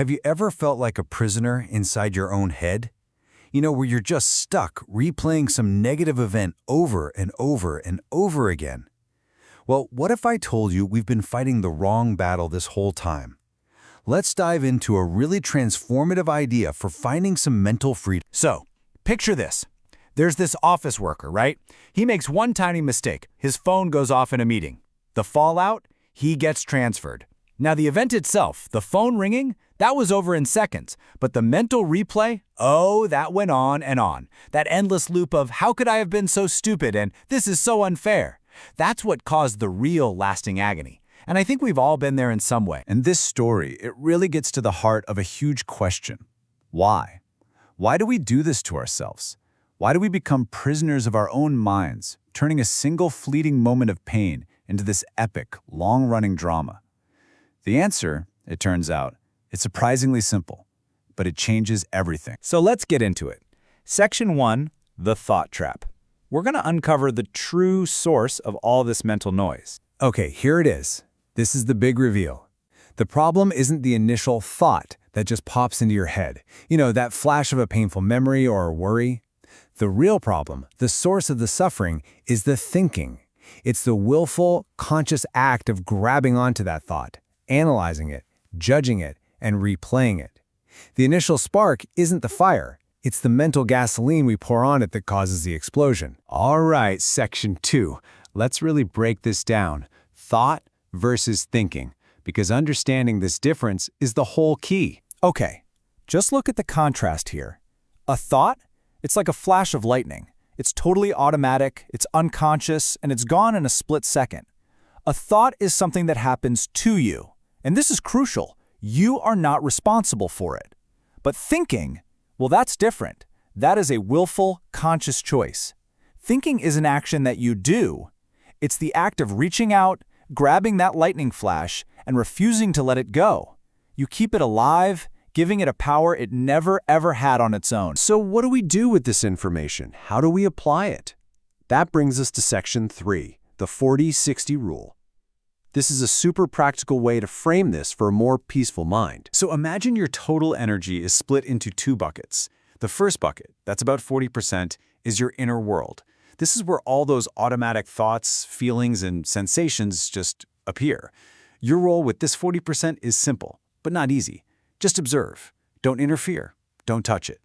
Have you ever felt like a prisoner inside your own head? Where you're just stuck replaying some negative event over and over and over again. Well, what if I told you we've been fighting the wrong battle this whole time? Let's dive into a really transformative idea for finding some mental freedom. So, picture this. There's this office worker, right? He makes one tiny mistake. His phone goes off in a meeting. The fallout? He gets transferred. Now, the event itself, the phone ringing, that was over in seconds. But the mental replay? Oh, that went on and on. That endless loop of, how could I have been so stupid and this is so unfair? That's what caused the real lasting agony. And I think we've all been there in some way. And this story, it really gets to the heart of a huge question. Why? Why do we do this to ourselves? Why do we become prisoners of our own minds, turning a single fleeting moment of pain into this epic, long-running drama? The answer, it turns out, is surprisingly simple, but it changes everything. So let's get into it. Section 1, the thought trap. We're going to uncover the true source of all this mental noise. Okay, here it is. This is the big reveal. The problem isn't the initial thought that just pops into your head. That flash of a painful memory or a worry. The real problem, the source of the suffering, is the thinking. It's the willful, conscious act of grabbing onto that thought, analyzing it, judging it, and replaying it. The initial spark isn't the fire. It's the mental gasoline we pour on it that causes the explosion. All right, section 2. Let's really break this down. Thought versus thinking, because understanding this difference is the whole key. Okay, just look at the contrast here. A thought? It's like a flash of lightning. It's totally automatic, it's unconscious, and it's gone in a split second. A thought is something that happens to you. And this is crucial. You are not responsible for it. But thinking, well, that's different. That is a willful, conscious choice. Thinking is an action that you do. It's the act of reaching out, grabbing that lightning flash, and refusing to let it go. You keep it alive, giving it a power it never ever had on its own. So what do we do with this information? How do we apply it? That brings us to section 3, the 40-60 rule. This is a super practical way to frame this for a more peaceful mind. So imagine your total energy is split into 2 buckets. The first bucket, that's about 40%, is your inner world. This is where all those automatic thoughts, feelings, and sensations just appear. Your role with this 40% is simple, but not easy. Just observe. Don't interfere. Don't touch it.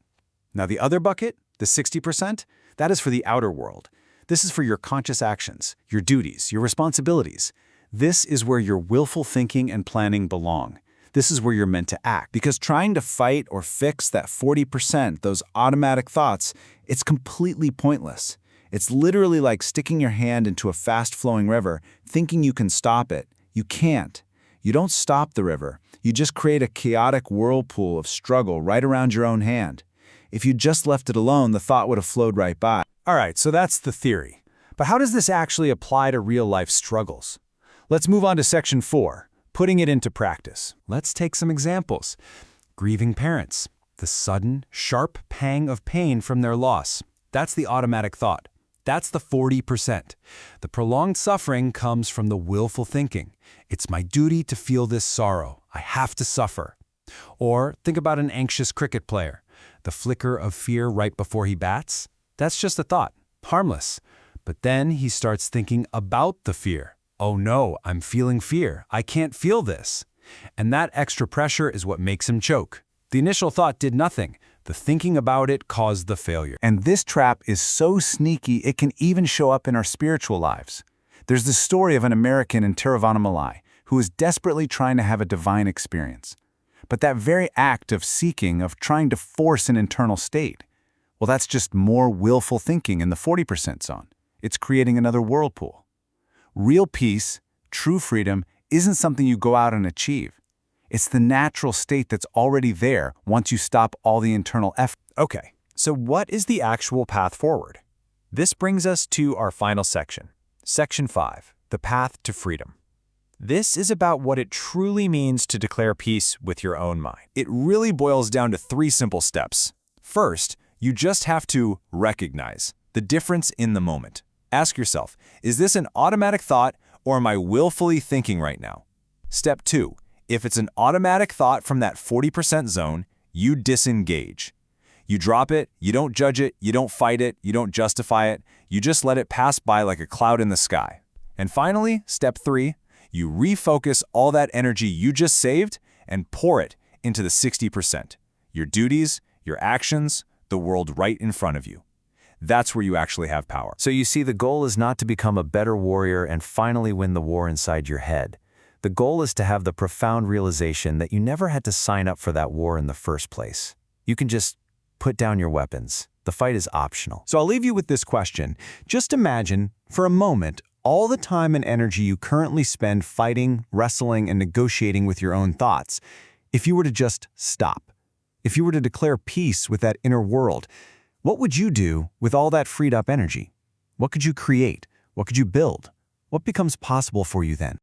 Now the other bucket, the 60%, that is for the outer world. This is for your conscious actions, your duties, your responsibilities. This is where your willful thinking and planning belong. This is where you're meant to act. Because trying to fight or fix that 40%, those automatic thoughts, it's completely pointless. It's literally like sticking your hand into a fast-flowing river, thinking you can stop it. You can't. You don't stop the river. You just create a chaotic whirlpool of struggle right around your own hand. If you just left it alone, the thought would have flowed right by. All right, so that's the theory. But how does this actually apply to real-life struggles? Let's move on to section 4, putting it into practice. Let's take some examples. Grieving parents. The sudden, sharp pang of pain from their loss. That's the automatic thought. That's the 40%. The prolonged suffering comes from the willful thinking. It's my duty to feel this sorrow. I have to suffer. Or think about an anxious cricket player. The flicker of fear right before he bats. That's just a thought, harmless. But then he starts thinking about the fear. Oh no, I'm feeling fear. I can't feel this. And that extra pressure is what makes him choke. The initial thought did nothing. The thinking about it caused the failure. And this trap is so sneaky it can even show up in our spiritual lives. There's the story of an American in Tiruvannamalai who is desperately trying to have a divine experience. But that very act of seeking, of trying to force an internal state, well, that's just more willful thinking in the 40% zone. It's creating another whirlpool. Real peace, true freedom, isn't something you go out and achieve. It's the natural state that's already there once you stop all the internal effort. Okay, so what is the actual path forward? This brings us to our final section, Section 5, the path to freedom. This is about what it truly means to declare peace with your own mind. It really boils down to 3 simple steps. First, you just have to recognize the difference in the moment. Ask yourself, is this an automatic thought or am I willfully thinking right now? Step 2, If it's an automatic thought from that 40% zone, you disengage. You drop it, you don't judge it, you don't fight it, you don't justify it, you just let it pass by like a cloud in the sky. And finally, step 3, you refocus all that energy you just saved and pour it into the 60%. Your duties, your actions, the world right in front of you. That's where you actually have power. So you see, the goal is not to become a better warrior and finally win the war inside your head. The goal is to have the profound realization that you never had to sign up for that war in the first place. You can just put down your weapons. The fight is optional. So I'll leave you with this question. Just imagine, for a moment, all the time and energy you currently spend fighting, wrestling, and negotiating with your own thoughts. If you were to just stop, if you were to declare peace with that inner world, what would you do with all that freed up energy? What could you create? What could you build? What becomes possible for you then?